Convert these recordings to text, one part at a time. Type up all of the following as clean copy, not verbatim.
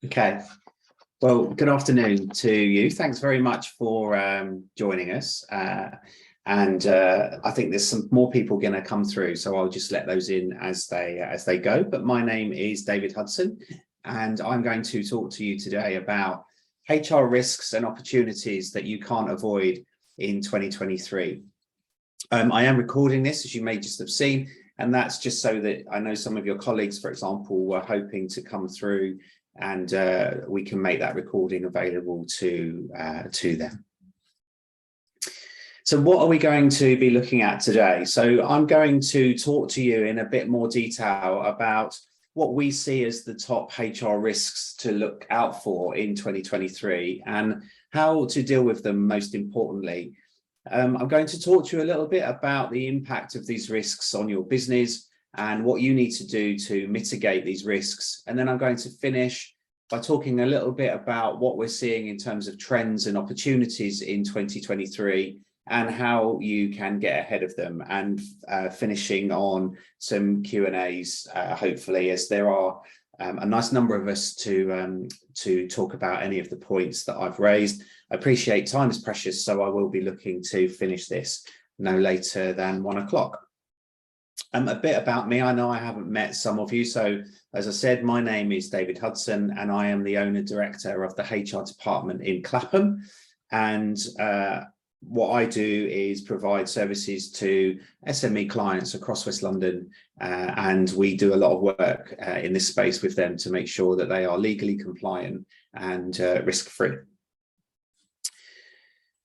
Okay, well, good afternoon to you. Thanks very much for joining us. I think there's some more people going to come through, so I'll just let those in as they go. But my name is David Hudson, and I'm going to talk to you today about HR risks and opportunities that you can't avoid in 2023. I am recording this, as you may just have seen, and that's just so that I know some of your colleagues, for example, were hoping to come through and we can make that recording available to them. So what are we going to be looking at today? So I'm going to talk to you in a bit more detail about what we see as the top HR risks to look out for in 2023 and how to deal with them most importantly. I'm going to talk to you a little bit about the impact of these risks on your business and what you need to do to mitigate these risks. And then I'm going to finish by talking a little bit about what we're seeing in terms of trends and opportunities in 2023 and how you can get ahead of them, and finishing on some Q&As, hopefully, as there are a nice number of us to talk about any of the points that I've raised. I appreciate time is precious, so I will be looking to finish this no later than 1 o'clock. A bit about me. I know I haven't met some of you. So as I said, my name is David Hudson and I am the owner director of the HR department in Clapham. And what I do is provide services to SME clients across West London. And we do a lot of work in this space with them to make sure that they are legally compliant and risk-free.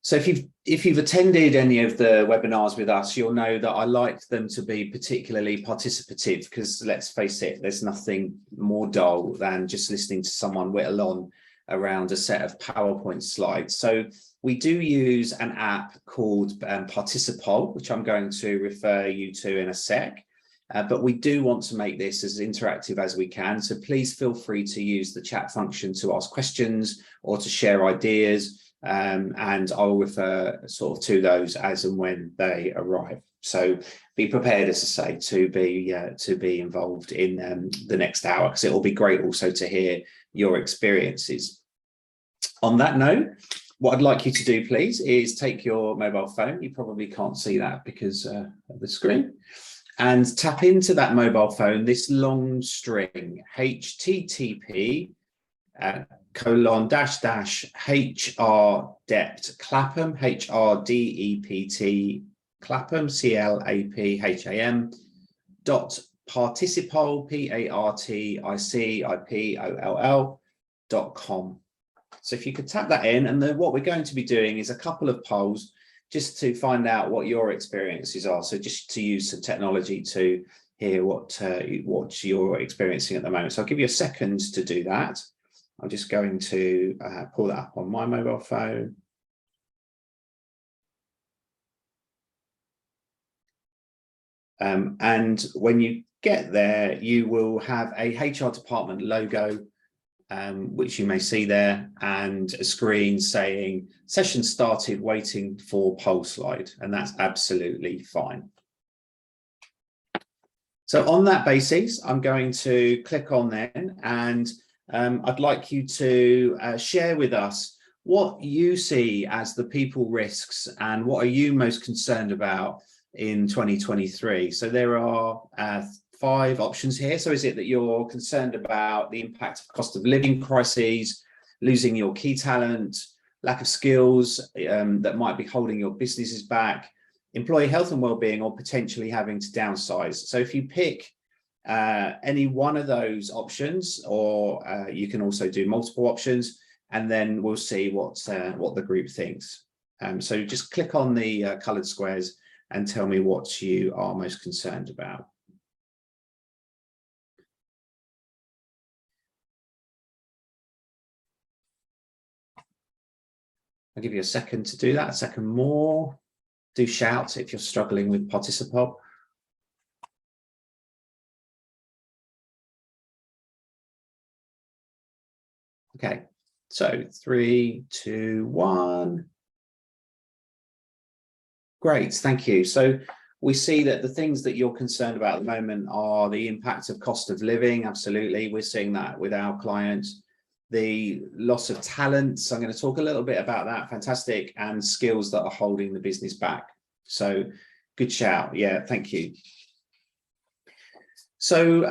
So if you've attended any of the webinars with us, you'll know that I like them to be particularly participative, because let's face it, there's nothing more dull than just listening to someone whittle on around a set of PowerPoint slides. So we do use an app called Participol, which I'm going to refer you to in a sec. But we do want to make this as interactive as we can. So please feel free to use the chat function to ask questions or to share ideas. And I'll refer sort of to those as and when they arrive. So be prepared, as I say, to be involved in the next hour, because it will be great also to hear your experiences. On that note, what I'd like you to do, please, is take your mobile phone. You probably can't see that because of the screen, and tap into that mobile phone this long string http // dept Clapham HRDEPT Clapham CLAPHAM .participol PARTICIPOLL.com. So if you could tap that in, and then what we're going to be doing is a couple of polls just to find out what your experiences are. So just to use some technology to hear what you're experiencing at the moment. So I'll give you a second to do that. I'm just going to pull that up on my mobile phone. And when you get there, you will have a HR department logo, which you may see there, and a screen saying session started, waiting for poll slide, and that's absolutely fine. So on that basis, I'm going to click on then, and I'd like you to share with us what you see as the people risks and what are you most concerned about in 2023. So there are 5 options here. So is it that you're concerned about the impact of cost of living crises, losing your key talent, lack of skills that might be holding your businesses back, employee health and well-being, or potentially having to downsize? So if you pick any one of those options, or you can also do multiple options, and then we'll see what the group thinks. So just click on the coloured squares and tell me what you are most concerned about. I'll give you a second to do that, a second more. Do shout if you're struggling with Participol. Okay, so 3, 2, 1. Great, thank you. So we see that the things that you're concerned about at the moment are the impact of cost of living. Absolutely, we're seeing that with our clients. the loss of talent. So I'm going to talk a little bit about that. Fantastic. And skills that are holding the business back. So good shout. Yeah, thank you. So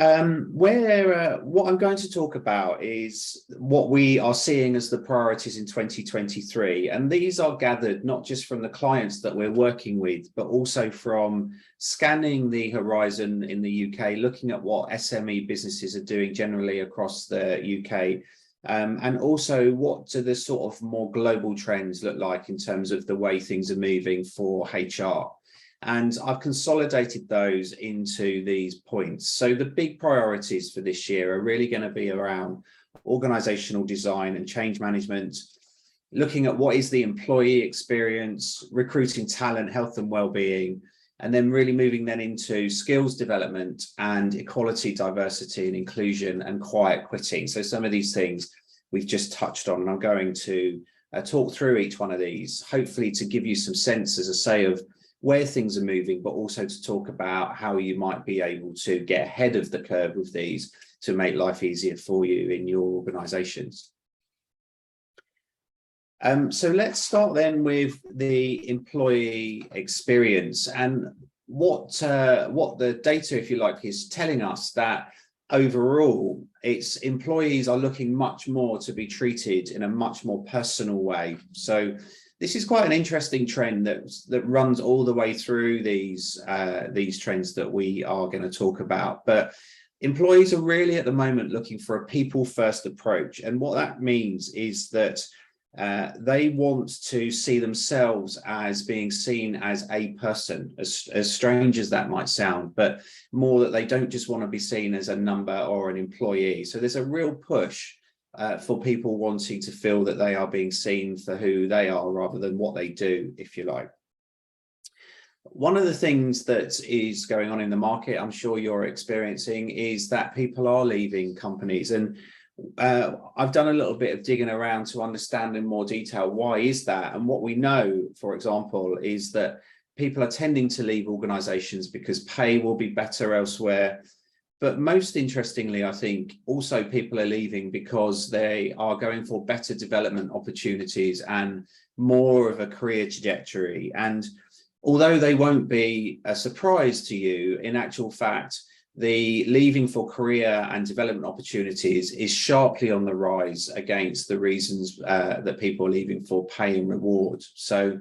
what I'm going to talk about is what we are seeing as the priorities in 2023. And these are gathered not just from the clients that we're working with, but also from scanning the horizon in the UK, looking at what SME businesses are doing generally across the UK. And also what do the sort of more global trends look like in terms of the way things are moving for HR. And I've consolidated those into these points. So the big priorities for this year are really going to be around organizational design and change management, looking at what is the employee experience, recruiting talent, health and well-being, and then really moving then into skills development and equality, diversity and inclusion and quiet quitting. So some of these things we've just touched on, and I'm going to talk through each one of these, hopefully to give you some sense, as I say, of where things are moving, but also to talk about how you might be able to get ahead of the curve with these to make life easier for you in your organizations. So let's start then with the employee experience, and what the data, if you like, is telling us that overall its employees are looking much more to be treated in a much more personal way. So this is quite an interesting trend that runs all the way through these trends that we are going to talk about. But employees are really at the moment looking for a people-first approach. And what that means is that they want to see themselves as being seen as a person, as strange as that might sound, but more that they don't just want to be seen as a number or an employee. So there's a real push for people wanting to feel that they are being seen for who they are rather than what they do, if you like. One of the things that is going on in the market, I'm sure you're experiencing, is that people are leaving companies. And I've done a little bit of digging around to understand in more detail why is that. And what we know, for example, is that people are tending to leave organizations because pay will be better elsewhere. But most interestingly, I think also people are leaving because they are going for better development opportunities and more of a career trajectory. And although they won't be a surprise to you, in actual fact, the leaving for career and development opportunities is sharply on the rise against the reasons that people are leaving for pay and reward. So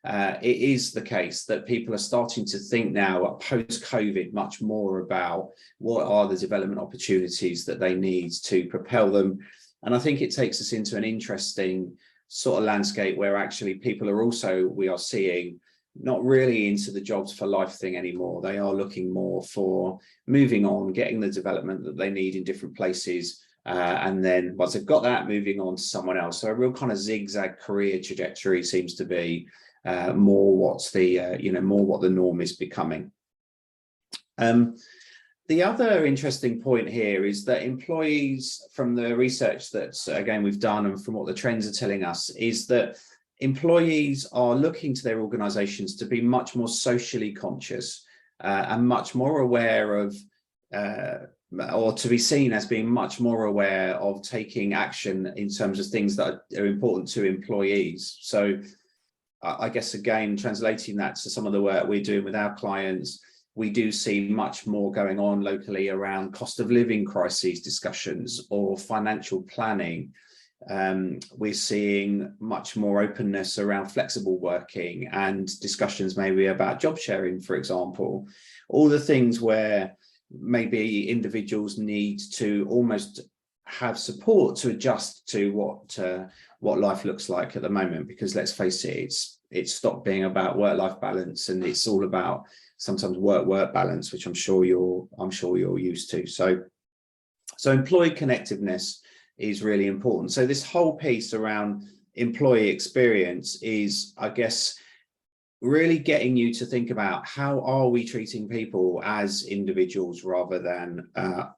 it is the case that people are starting to think now, post-COVID, much more about what are the development opportunities that they need to propel them. And I think it takes us into an interesting sort of landscape where actually people are also, we are seeing, not really into the jobs for life thing anymore. They are looking more for moving on, getting the development that they need in different places. And then once they've got that, moving on to someone else. So a real kind of zigzag career trajectory seems to be more what's the more what the norm is becoming. The other interesting point here is that employees, from the research that again we've done and from what the trends are telling us, is that employees are looking to their organizations to be much more socially conscious and much more aware of or to be seen as being much more aware of taking action in terms of things that are important to employees. So I guess, again, translating that to some of the work we're doing with our clients, we do see much more going on locally around cost of living crises discussions or financial planning. We're seeing much more openness around flexible working and discussions maybe about job sharing, for example, all the things where maybe individuals need to almost have support to adjust to what life looks like at the moment, because let's face it, it's stopped being about work-life balance and it's all about sometimes work-work balance, which I'm sure you're used to. So employee connectiveness is really important. So this whole piece around employee experience is, I guess, really getting you to think about how are we treating people as individuals rather than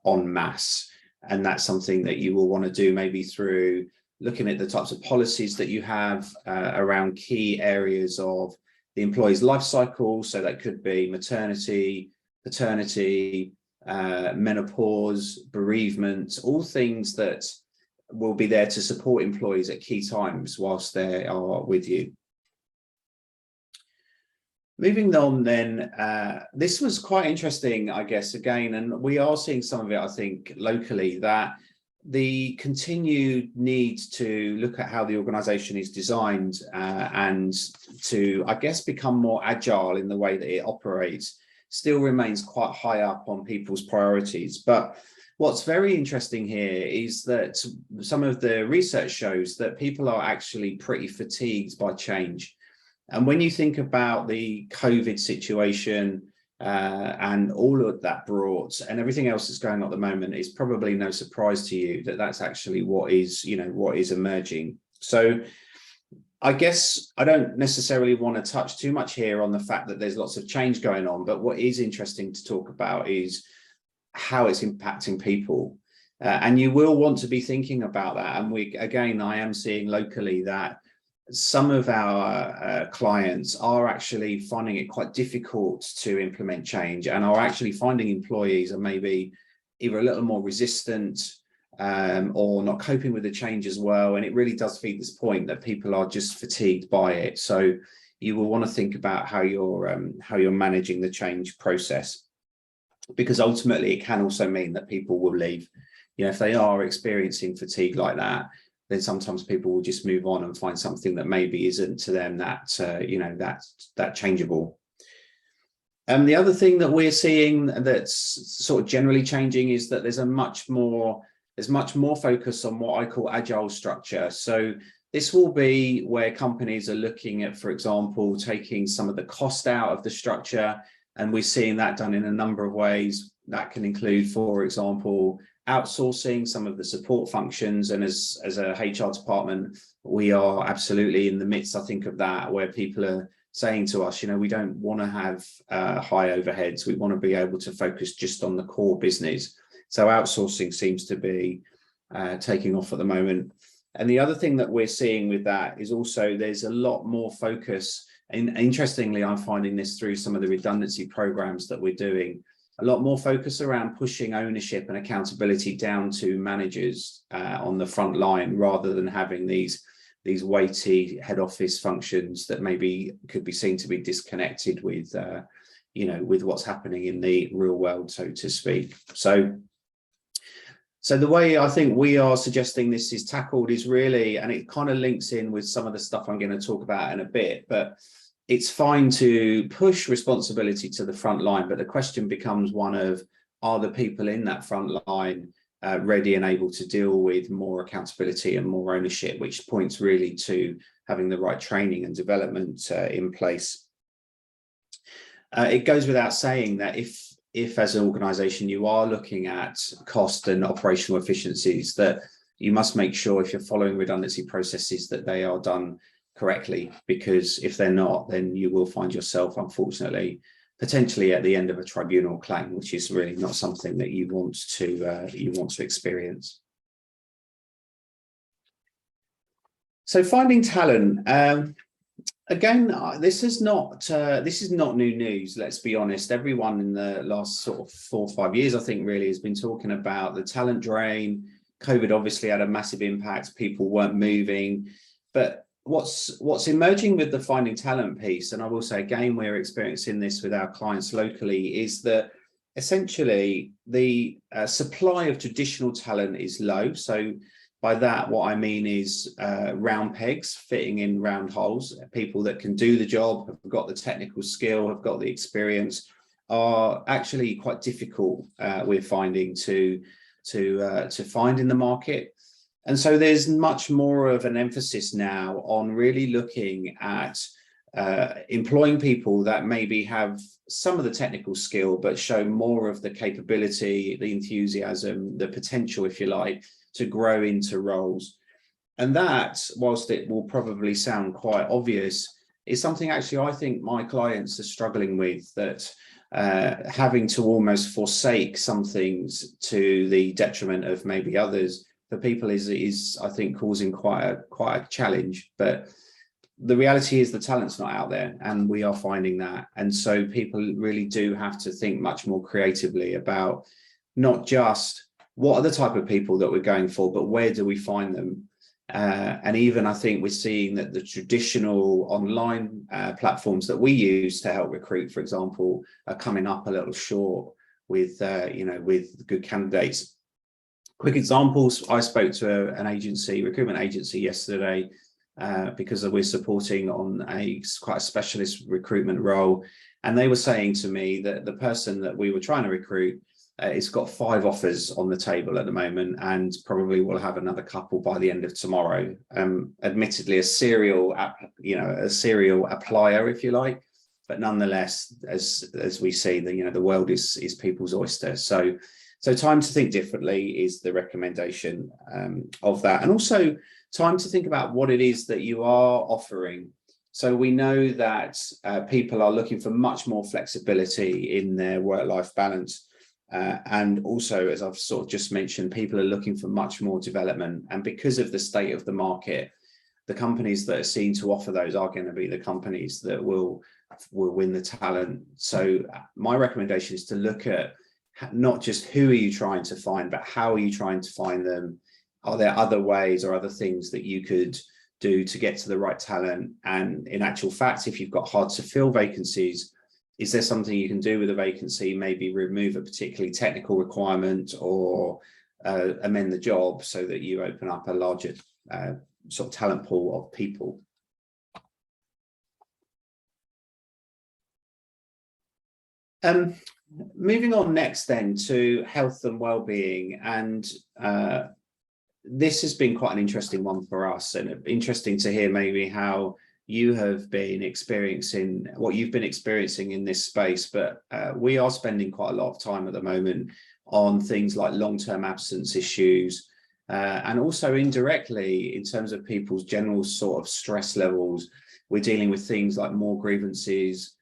en masse. And that's something that you will want to do maybe through looking at the types of policies that you have around key areas of the employee's life cycle. So that could be maternity, paternity, menopause, bereavement, all things that will be there to support employees at key times whilst they are with you. Moving on then, this was quite interesting, I guess, again, and we are seeing some of it, I think, locally, that the continued need to look at how the organization is designed and to, I guess, become more agile in the way that it operates still remains quite high up on people's priorities. But what's very interesting here is that some of the research shows that people are actually pretty fatigued by change. And when you think about the COVID situation and all of that brought and everything else that's going on at the moment, it's probably no surprise to you that that's actually what is, what is emerging. So I guess I don't necessarily want to touch too much here on the fact that there's lots of change going on, but what is interesting to talk about is how it's impacting people. And you will want to be thinking about that. And I am seeing locally that some of our clients are actually finding it quite difficult to implement change and are actually finding employees are maybe either a little more resistant or not coping with the change as well. And it really does feed this point that people are just fatigued by it. So you will want to think about how you're managing the change process, because ultimately it can also mean that people will leave. If they are experiencing fatigue like that, then sometimes people will just move on and find something that maybe isn't to them that that changeable. And the other thing that we're seeing that's sort of generally changing is that there's much more focus on what I call agile structure. So this will be where companies are looking at, for example, taking some of the cost out of the structure, and we're seeing that done in a number of ways. That can include, for example, outsourcing some of the support functions. And as a HR department, we are absolutely in the midst, I think, of that, where people are saying to us, we don't want to have high overheads. We want to be able to focus just on the core business. So outsourcing seems to be taking off at the moment. And the other thing that we're seeing with that is also there's a lot more focus. And interestingly, I'm finding this through some of the redundancy programs that we're doing, a lot more focus around pushing ownership and accountability down to managers on the front line, rather than having these weighty head office functions that maybe could be seen to be disconnected with, with what's happening in the real world, so to speak. So the way I think we are suggesting this is tackled is really, and it kind of links in with some of the stuff I'm going to talk about in a bit, but it's fine to push responsibility to the front line, but the question becomes one of, are the people in that front line ready and able to deal with more accountability and more ownership, which points really to having the right training and development in place. It goes without saying that if as an organization you are looking at cost and operational efficiencies, that you must make sure, if you're following redundancy processes, that they are done correctly, because if they're not, then you will find yourself, unfortunately, potentially at the end of a tribunal claim, which is really not something that you want to experience. So finding talent, again, this is not new news. Let's be honest. Everyone in the last sort of 4 or 5 years, I think, really has been talking about the talent drain. COVID obviously had a massive impact. People weren't moving, but what's emerging with the finding talent piece, and I will say again, we're experiencing this with our clients locally, is that essentially the supply of traditional talent is low. So by that, what I mean is round pegs fitting in round holes. People that can do the job, have got the technical skill, have got the experience, are actually quite difficult, we're finding, to find in the market. And so there's much more of an emphasis now on really looking at employing people that maybe have some of the technical skill, but show more of the capability, the enthusiasm, the potential, if you like, to grow into roles. And that, whilst it will probably sound quite obvious, is something actually I think my clients are struggling with, that having to almost forsake some things to the detriment of maybe others for people is I think causing quite a challenge. But the reality is the talent's not out there, and we are finding that. And so people really do have to think much more creatively about not just what are the type of people that we're going for, but where do we find them? And even I think we're seeing that the traditional online platforms that we use to help recruit, for example, are coming up a little short with with good candidates. Quick examples: I spoke to an agency, recruitment agency, yesterday because we're supporting on quite a specialist recruitment role, and they were saying to me that the person that we were trying to recruit it's got 5 offers on the table at the moment, and probably will have another couple by the end of tomorrow. Admittedly, a serial applier, if you like, but nonetheless, as we see, the world is people's oyster. So time to think differently is the recommendation of that, and also time to think about what it is that you are offering. So we know that people are looking for much more flexibility in their work-life balance. And also, as I've sort of just mentioned, people are looking for much more development. And because of the state of the market, the companies that are seen to offer those are going to be the companies that will win the talent. So my recommendation is to look at not just who are you trying to find, but how are you trying to find them? Are there other ways or other things that you could do to get to the right talent? And in actual fact, if you've got hard to fill vacancies, is there something you can do with a vacancy? Maybe remove a particularly technical requirement, or amend the job so that you open up a larger sort of talent pool of people. Moving on next then to health and well-being, and this has been quite an interesting one for us, and interesting to hear maybe how you have been experiencing what you've been experiencing in this space. But we are spending quite a lot of time at the moment on things like long-term absence issues, and also indirectly in terms of people's general sort of stress levels. We're dealing with things like more grievances,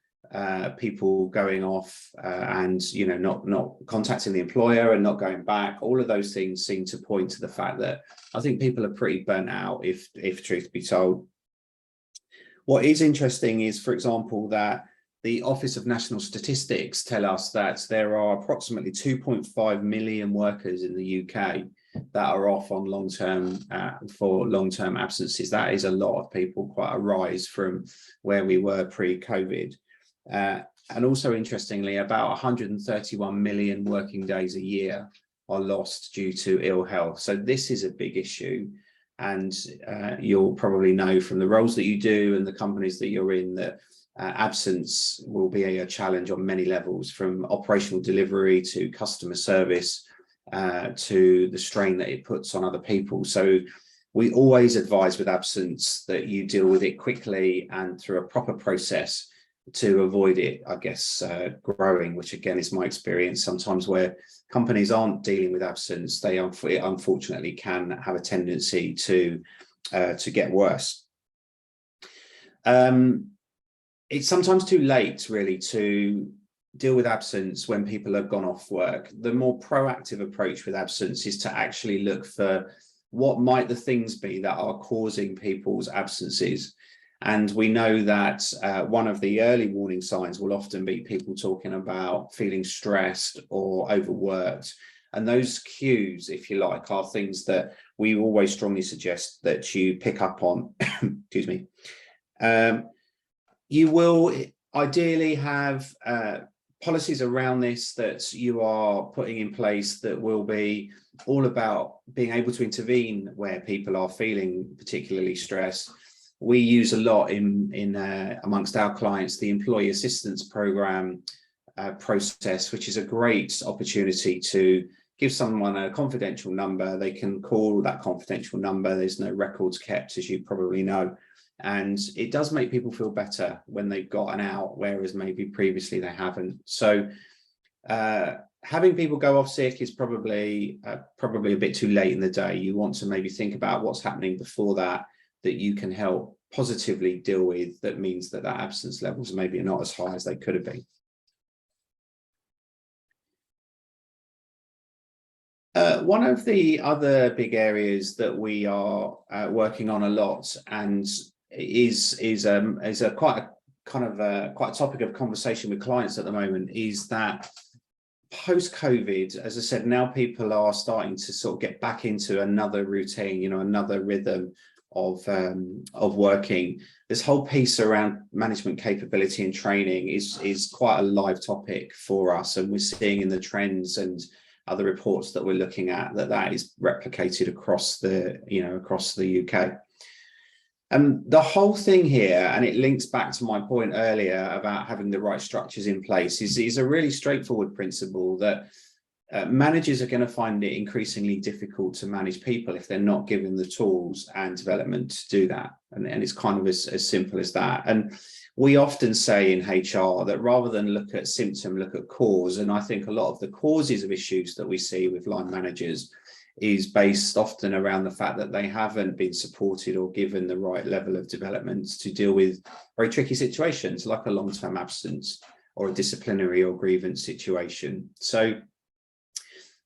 people going off and not contacting the employer and not going back. All of those things seem to point to the fact that I think people are pretty burnt out, if truth be told. What is interesting is, for example, that the Office of National Statistics tell us that there are approximately 2.5 million workers in the UK that are off on long-term absences. That is a lot of people, quite a rise from where we were pre-COVID. And also, interestingly, about 131 million working days a year are lost due to ill health. So this is a big issue. And you'll probably know from the roles that you do and the companies that you're in that absence will be a challenge on many levels, from operational delivery to customer service to the strain that it puts on other people. So we always advise with absence that you deal with it quickly and through a proper process to avoid it, I guess, growing, which again is my experience sometimes where companies aren't dealing with absence. They unfortunately can have a tendency to get worse. It's sometimes too late really to deal with absence when people have gone off work. The more proactive approach with absence is to actually look for what might the things be that are causing people's absences. And we know that one of the early warning signs will often be people talking about feeling stressed or overworked. And those cues, if you like, are things that we always strongly suggest that you pick up on. Excuse me. You will ideally have policies around this that you are putting in place that will be all about being able to intervene where people are feeling particularly stressed. We use a lot in amongst our clients the employee assistance program process, which is a great opportunity to give someone a confidential number. They can call that confidential number. There's no records kept, as you probably know. And it does make people feel better when they've got an out, whereas maybe previously they haven't. So having people go off sick is probably a bit too late in the day. You want to maybe think about what's happening before that you can help positively deal with. That means that absence levels maybe are not as high as they could have been. One of the other big areas that we are working on a lot, and is quite a topic of conversation with clients at the moment, is that post-COVID, as I said, now people are starting to sort of get back into another routine, you know, another rhythm of working. This whole piece around management capability and training is quite a live topic for us, and we're seeing in the trends and other reports that we're looking at that is replicated across the, you know, across the UK. And the whole thing here, and it links back to my point earlier about having the right structures in place, is a really straightforward principle that managers are going to find it increasingly difficult to manage people if they're not given the tools and development to do that. And it's kind of as simple as that. And we often say in HR that rather than look at symptom, look at cause. And I think a lot of the causes of issues that we see with line managers is based often around the fact that they haven't been supported or given the right level of development to deal with very tricky situations like a long-term absence or a disciplinary or grievance situation. So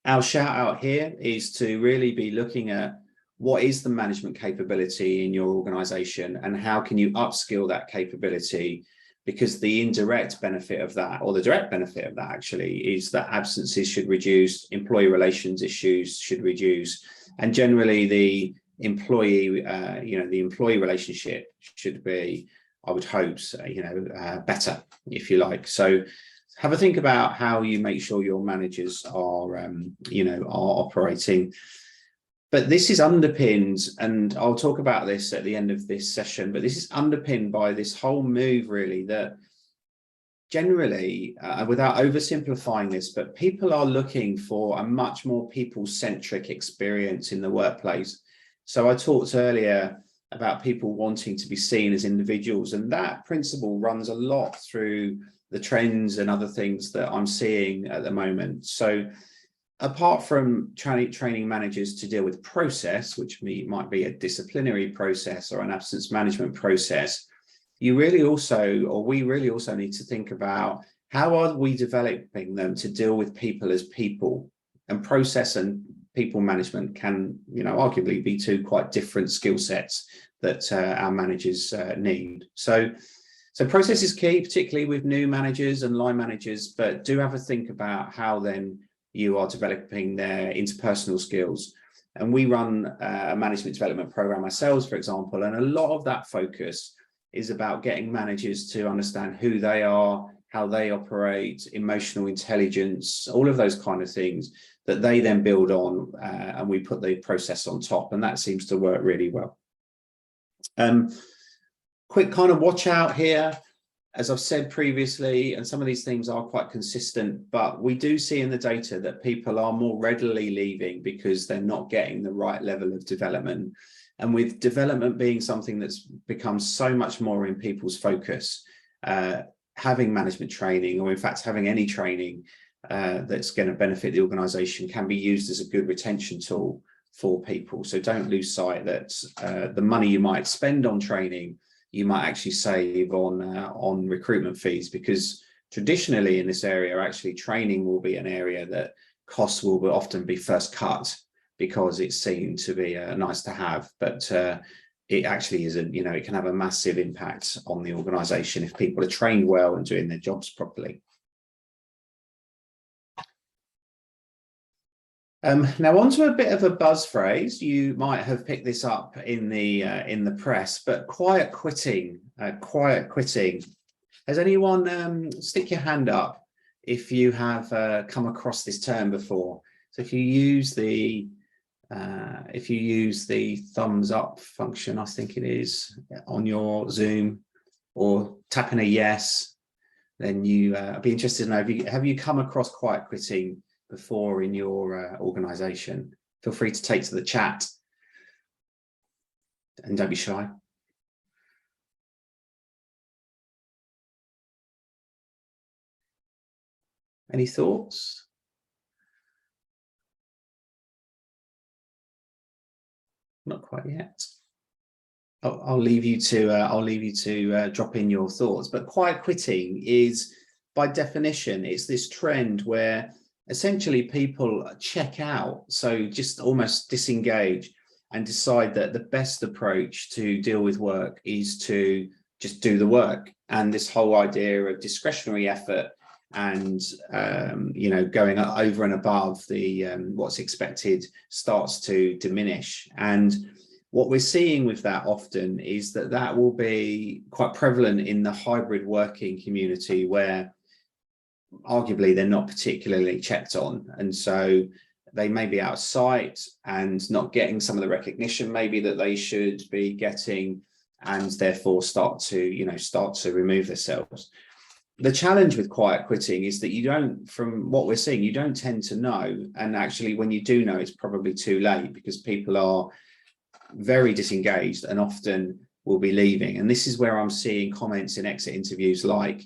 our shout out here is to really be looking at what is the management capability in your organization and how can you upskill that capability, because the indirect benefit of that, or the direct benefit of that actually, is that absences should reduce, employee relations issues should reduce, and generally the employee, the employee relationship should be, I would hope, better, if you like. So have a think about how you make sure your managers are, are operating. But this is underpinned, and I'll talk about this at the end of this session, but this is underpinned by this whole move really that generally, without oversimplifying this, but people are looking for a much more people-centric experience in the workplace. So I talked earlier about people wanting to be seen as individuals, and that principle runs a lot through the trends and other things that I'm seeing at the moment. So apart from training managers to deal with process, which might be a disciplinary process or an absence management process, we really also need to think about how are we developing them to deal with people as people. And process and people management can, arguably be two quite different skill sets that our managers need. So process is key, particularly with new managers and line managers, but do have a think about how then you are developing their interpersonal skills. And we run a management development program ourselves, for example, and a lot of that focus is about getting managers to understand who they are, how they operate, emotional intelligence, all of those kind of things that they then build on, and we put the process on top, and that seems to work really well. Quick kind of watch out here. As I've said previously, and some of these things are quite consistent, but we do see in the data that people are more readily leaving because they're not getting the right level of development. And with development being something that's become so much more in people's focus, having management training, or in fact having any training that's going to benefit the organization, can be used as a good retention tool for people. So don't lose sight that the money you might spend on training, you might actually save on recruitment fees, because traditionally in this area, actually training will be an area that costs will often be first cut because it's seen to be nice to have, but it actually isn't. It can have a massive impact on the organization if people are trained well and doing their jobs properly. Now onto a bit of a buzz phrase. You might have picked this up in the press, but quiet quitting. Quiet quitting. Has anyone stick your hand up if you have come across this term before? So if you use the thumbs up function, I think it is, on your Zoom, or tapping a yes, then I'd be interested to know, have you come across quiet quitting before in your organization? Feel free to take to the chat and don't be shy. Any thoughts? Not quite yet. I'll leave you to drop in your thoughts. But quiet quitting is, by definition, it's this trend where essentially people check out, so just almost disengage and decide that the best approach to deal with work is to just do the work. And this whole idea of discretionary effort and going over and above the what's expected starts to diminish. And what we're seeing with that often is that will be quite prevalent in the hybrid working community, where arguably they're not particularly checked on, and so they may be out of sight and not getting some of the recognition maybe that they should be getting, and therefore start to remove themselves. The challenge with quiet quitting is that you don't, from what we're seeing, you don't tend to know. And actually, when you do know, it's probably too late, because people are very disengaged and often will be leaving. And this is where I'm seeing comments in exit interviews like,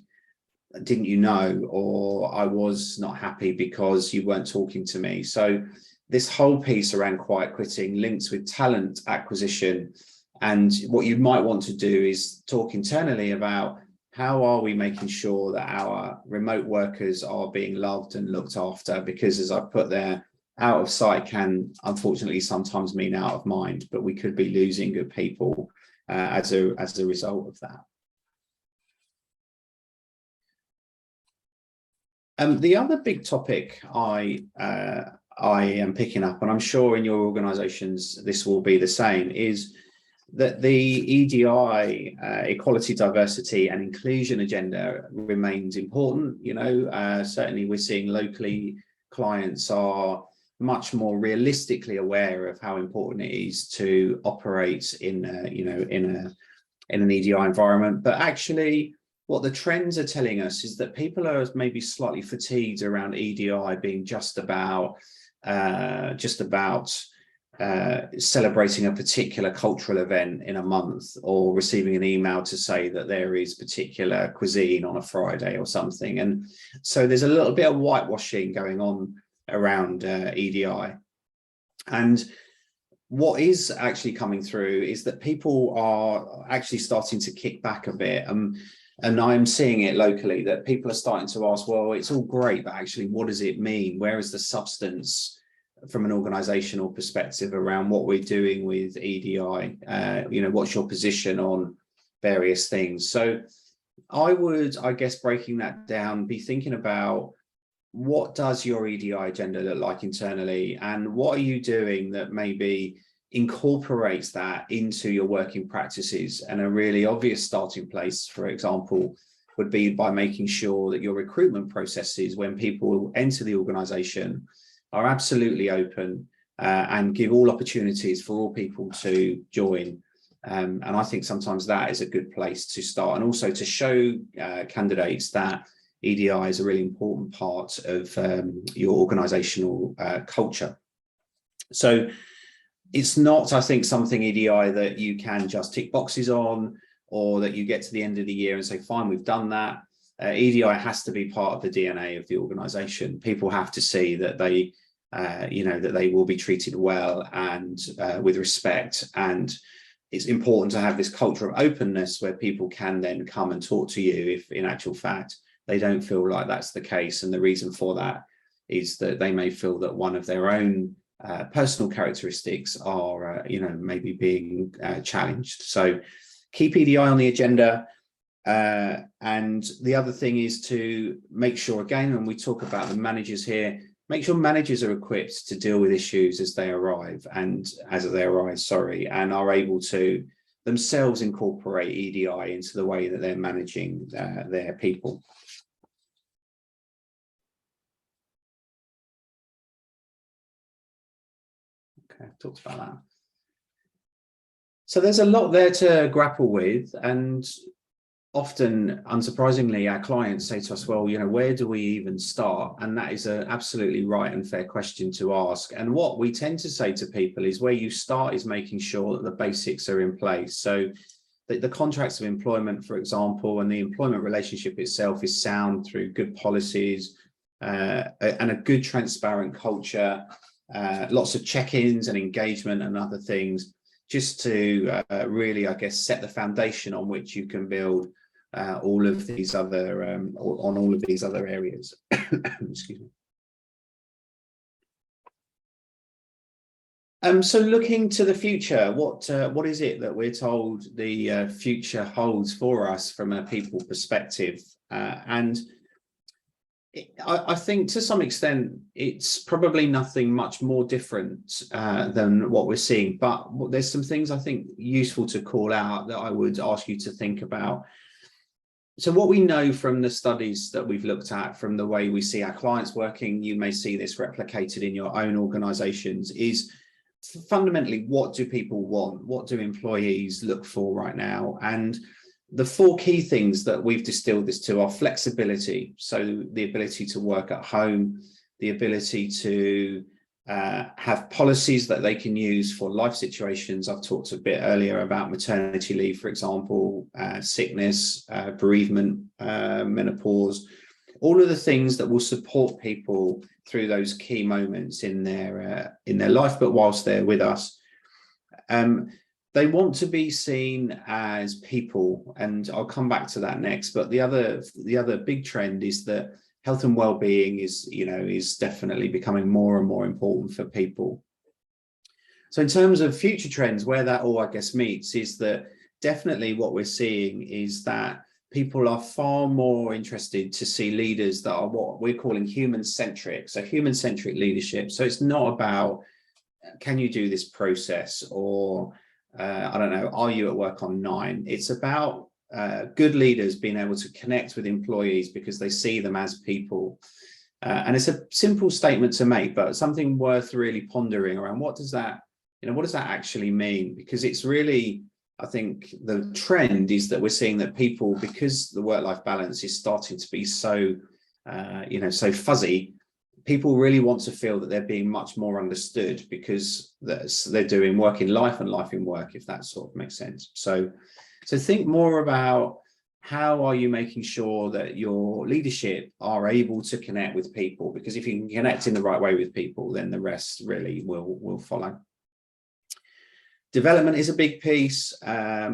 didn't you know, or I was not happy because you weren't talking to me. So this whole piece around quiet quitting links with talent acquisition. And what you might want to do is talk internally about, how are we making sure that our remote workers are being loved and looked after? Because as I put there, out of sight can unfortunately sometimes mean out of mind, but we could be losing good people as a result of that. The other big topic I am picking up, and I'm sure in your organizations this will be the same, is that the EDI, equality, diversity and inclusion agenda remains important. Certainly we're seeing locally clients are much more realistically aware of how important it is to operate in an EDI environment. But actually, what the trends are telling us is that people are maybe slightly fatigued around EDI being just about celebrating a particular cultural event in a month, or receiving an email to say that there is particular cuisine on a Friday or something. And so there's a little bit of whitewashing going on around EDI. And what is actually coming through is that people are actually starting to kick back a bit. And I'm seeing it locally, that people are starting to ask, well, it's all great, but actually, what does it mean? Where is the substance from an organizational perspective around what we're doing with EDI? What's your position on various things? So I would, I guess, breaking that down, be thinking about, what does your EDI agenda look like internally, and what are you doing that maybe incorporates that into your working practices? And a really obvious starting place, for example, would be by making sure that your recruitment processes, when people enter the organization, are absolutely open and give all opportunities for all people to join. And I think sometimes that is a good place to start, and also to show candidates that EDI is a really important part of your organizational culture. So it's not, I think, something EDI that you can just tick boxes on, or that you get to the end of the year and say, fine, we've done that. EDI has to be part of the DNA of the organization. People have to see that they that they will be treated well and with respect. And it's important to have this culture of openness where people can then come and talk to you if in actual fact they don't feel like that's the case. And the reason for that is that they may feel that one of their own personal characteristics are maybe being challenged. So keep EDI on the agenda. And the other thing is to make sure, again, when we talk about the managers here, make sure managers are equipped to deal with issues as they arise, and are able to themselves incorporate EDI into the way that they're managing their people. Okay, I've talked about that. So there's a lot there to grapple with, and often, unsurprisingly, our clients say to us, well, where do we even start? And that is an absolutely right and fair question to ask. And what we tend to say to people is, where you start is making sure that the basics are in place. So that the contracts of employment, for example, and the employment relationship itself is sound through good policies and a good transparent culture, lots of check-ins and engagement and other things, just to really, I guess, set the foundation on which you can build all of these other areas. Excuse me. So looking to the future, what is it that we're told the future holds for us from a people perspective? And I think to some extent it's probably nothing much more different than what we're seeing, but there's some things I think useful to call out that I would ask you to think about. So what we know from the studies that we've looked at, from the way we see our clients working, you may see this replicated in your own organizations, is fundamentally, what do people want? What do employees look for right now? And the four key things that we've distilled this to are flexibility, so the ability to work at home, the ability to have policies that they can use for life situations. I've talked a bit earlier about maternity leave, for example, sickness, bereavement, menopause, all of the things that will support people through those key moments in their life, but whilst they're with us. They want to be seen as people, and I'll come back to that next. But the other big trend is that health and well-being is definitely becoming more and more important for people. So in terms of future trends, where that all, I guess, meets is that definitely what we're seeing is that people are far more interested to see leaders that are what we're calling human-centric. So human-centric leadership. So it's not about, can you do this process, or I don't know, are you at work on 9? It's about good leaders being able to connect with employees because they see them as people. And it's a simple statement to make, but something worth really pondering around. What does that actually mean? Because it's really, I think the trend is that we're seeing that people, because the work-life balance is starting to be so, so fuzzy, people really want to feel that they're being much more understood because they're doing work in life and life in work, if that sort of makes sense. So think more about how are you making sure that your leadership are able to connect with people, because if you can connect in the right way with people, then the rest really will follow. Development is a big piece. I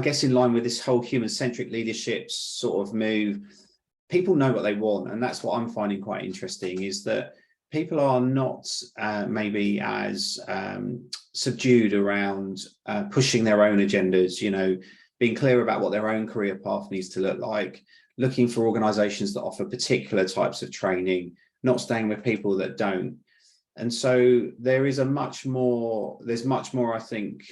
guess in line with this whole human-centric leadership sort of move, people know what they want, and that's what I'm finding quite interesting, is that people are not maybe as subdued around pushing their own agendas, being clear about what their own career path needs to look like, looking for organizations that offer particular types of training, not staying with people that don't. And so there's much more, I think,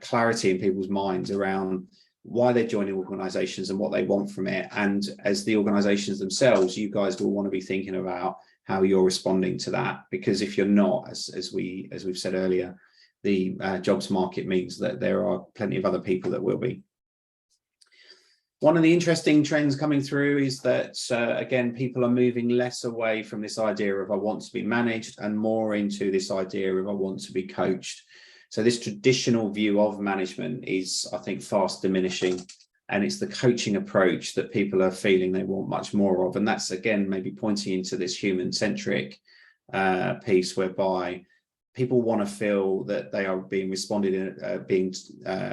clarity in people's minds around why they're joining organizations and what they want from it. And as the organizations themselves, you guys will want to be thinking about how you're responding to that, because if you're not, as we've said earlier, the jobs market means that there are plenty of other people that will be. One of the interesting trends coming through is that, again, people are moving less away from this idea of I want to be managed and more into this idea of I want to be coached. So this traditional view of management is, I think, fast diminishing, and it's the coaching approach that people are feeling they want much more of. And that's, again, maybe pointing into this human-centric piece whereby people want to feel that they are being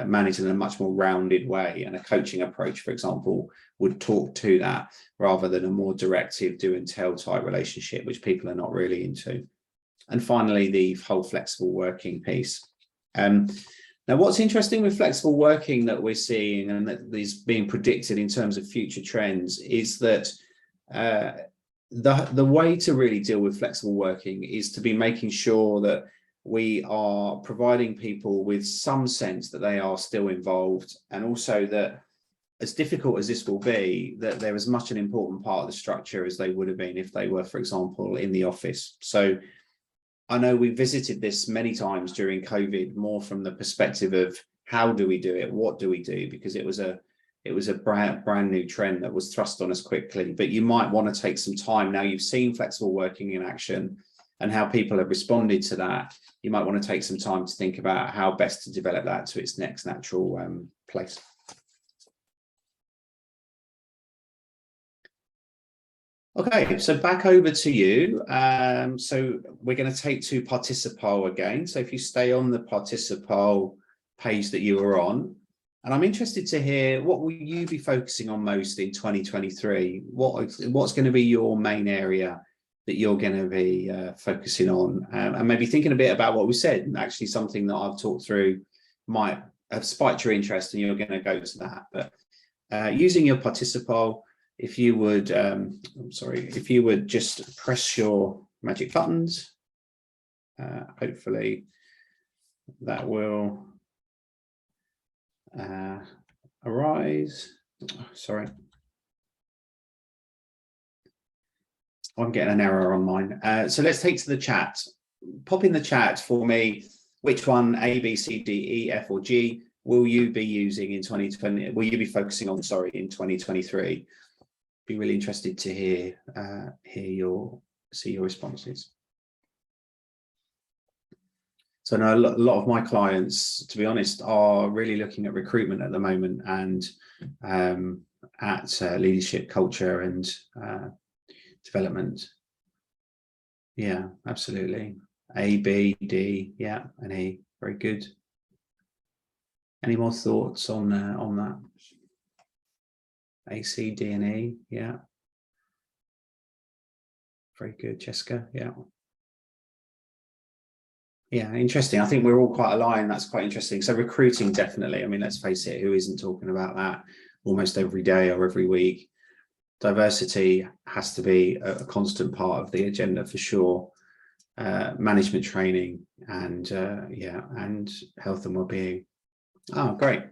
managed in a much more rounded way. And a coaching approach, for example, would talk to that rather than a more directive do and tell type relationship, which people are not really into. And finally, the whole flexible working piece. Now, what's interesting with flexible working that we're seeing, and that is being predicted in terms of future trends, is that the way to really deal with flexible working is to be making sure that we are providing people with some sense that they are still involved, and also that, as difficult as this will be, that they're as much an important part of the structure as they would have been if they were, for example, in the office. So I know we visited this many times during COVID, more from the perspective of how do we do it, what do we do, because it was a brand new trend that was thrust on us quickly. But you might want to take some time now you've seen flexible working in action and how people have responded to that. You might want to take some time to think about how best to develop that to its next natural place. Okay, so back over to you. So we're going to take to Participo again. So if you stay on the Participo page that you were on, and I'm interested to hear, what will you be focusing on most in 2023? What's going to be your main area that you're going to be focusing on? And maybe thinking a bit about what we said, actually something that I've talked through might have spiked your interest and you're going to go to that. But using your Participo, if you would, if you would just press your magic buttons, hopefully that will arise. Sorry, I'm getting an error on mine. So let's take to the chat. Pop in the chat for me, which one, A, B, C, D, E, F, or G, will you be using in 2020? Will you be focusing on, sorry, in 2023? Be really interested to see your responses. So I know a lot of my clients, to be honest, are really looking at recruitment at the moment, and at leadership, culture, and development. Yeah, absolutely. A, B, D, yeah, and E. Very good. Any more thoughts on that? A, C, D, and E. Yeah. Very good, Jessica. Yeah. Yeah, interesting. I think we're all quite aligned. That's quite interesting. So recruiting, definitely. I mean, let's face it, who isn't talking about that almost every day or every week? Diversity has to be a constant part of the agenda for sure. Management training and and health and well-being. Oh, great.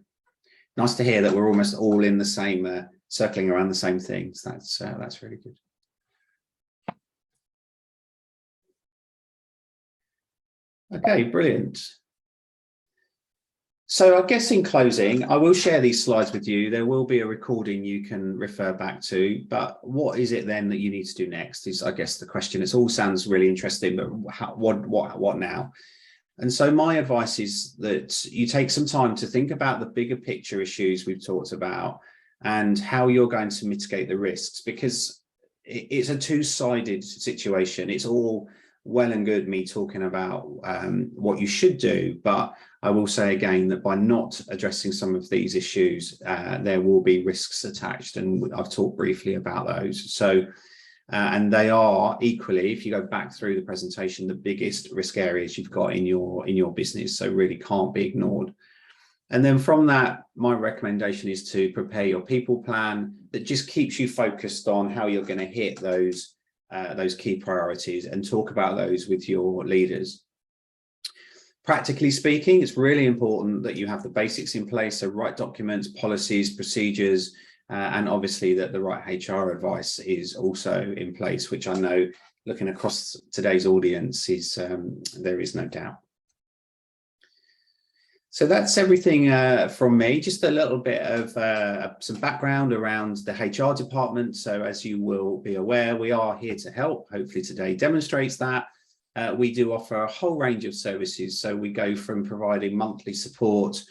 Nice to hear that we're almost all in the same, circling around the same things. That's really good. Okay, brilliant. So I guess in closing, I will share these slides with you. There will be a recording you can refer back to, but what is it then that you need to do next is, I guess, the question. It all sounds really interesting, but what now? And so my advice is that you take some time to think about the bigger picture issues we've talked about and how you're going to mitigate the risks, because it's a two-sided situation. It's all well and good me talking about what you should do, but I will say again that by not addressing some of these issues, there will be risks attached, and I've talked briefly about those. So and they are equally, if you go back through the presentation, the biggest risk areas you've got in your business, so really can't be ignored. And then from that, my recommendation is to prepare your people plan that just keeps you focused on how you're going to hit those key priorities, and talk about those with your leaders. Practically speaking, it's really important that you have the basics in place, so right documents, policies, procedures, and obviously that the right HR advice is also in place, which I know, looking across today's audience, is there is no doubt. So that's everything from me. Just a little bit of some background around the HR department. So as you will be aware, we are here to help. Hopefully today demonstrates that. We do offer a whole range of services. So we go from providing monthly support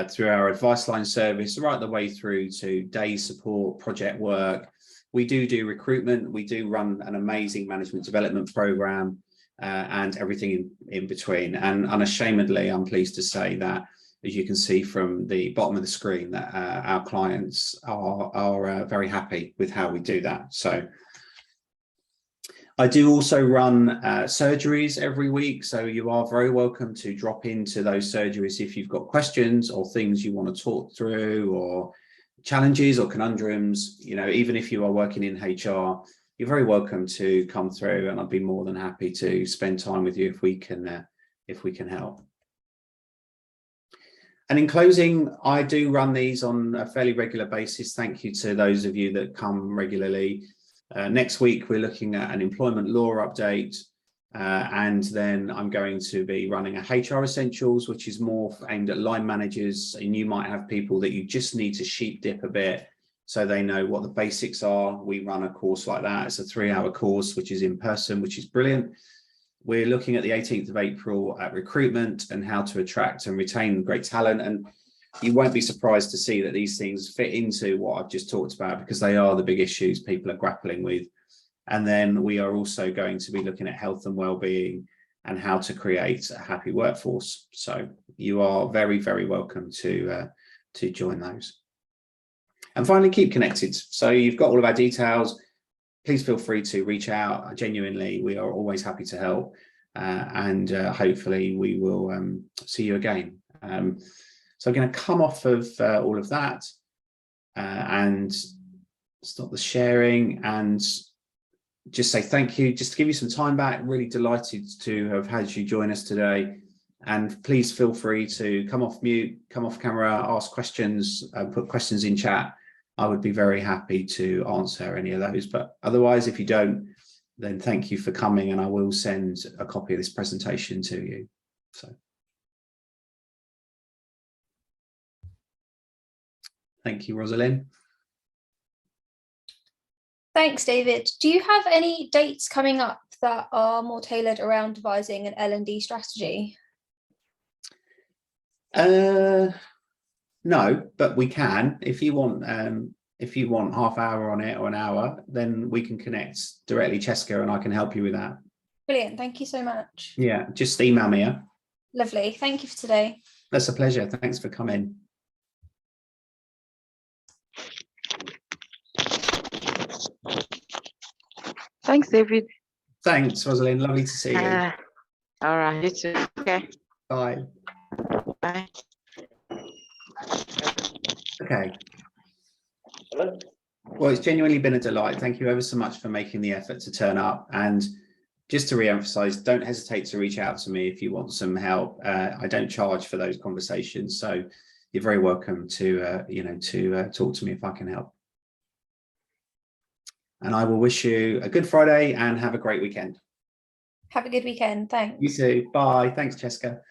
through our advice line service, right the way through to day support, project work. We do recruitment. We do run an amazing management development program. And everything in between. And unashamedly, I'm pleased to say that, as you can see from the bottom of the screen, that our clients are very happy with how we do that. So I do also run surgeries every week, so you are very welcome to drop into those surgeries if you've got questions or things you want to talk through, or challenges or conundrums. You know, even if you are working in HR, you're very welcome to come through, and I'd be more than happy to spend time with you if we can help. And in closing, I do run these on a fairly regular basis. Thank you to those of you that come regularly. Next week, we're looking at an employment law update, and then I'm going to be running a HR Essentials, which is more aimed at line managers, and you might have people that you just need to sheep dip a bit, so they know what the basics are. We run a course like that. It's a 3-hour course, which is in person, which is brilliant. We're looking at the 18th of April at recruitment and how to attract and retain great talent. And you won't be surprised to see that these things fit into what I've just talked about, because they are the big issues people are grappling with. And then we are also going to be looking at health and well-being and how to create a happy workforce. So you are very, very welcome to join those. And finally, keep connected. So you've got all of our details. Please feel free to reach out. Genuinely, we are always happy to help. And hopefully we will see you again. So I'm going to come off of all of that and stop the sharing and just say thank you, just to give you some time back. Really delighted to have had you join us today. And please feel free to come off mute, come off camera, ask questions, put questions in chat. I would be very happy to answer any of those. But otherwise, if you don't, then thank you for coming, and I will send a copy of this presentation to you. So thank you, Rosalind. Thanks, David. Do you have any dates coming up that are more tailored around devising an L&D strategy? No, but we can. If you want half hour on it or an hour, then we can connect directly, Cheska, and I can help you with that. Brilliant. Thank you so much. Yeah, just email me. Yeah? Lovely. Thank you for today. That's a pleasure. Thanks for coming. Thanks, David. Thanks, Rosalind. Lovely to see you. All right, you too. Okay. Bye. Bye. Okay. Well, it's genuinely been a delight. Thank you ever so much for making the effort to turn up. And just to re-emphasize, don't hesitate to reach out to me if you want some help. I don't charge for those conversations, so you're very welcome to talk to me if I can help. And I will wish you a good Friday and have a great weekend. Have a good weekend. Thanks. You too. Bye. Thanks, Cheska.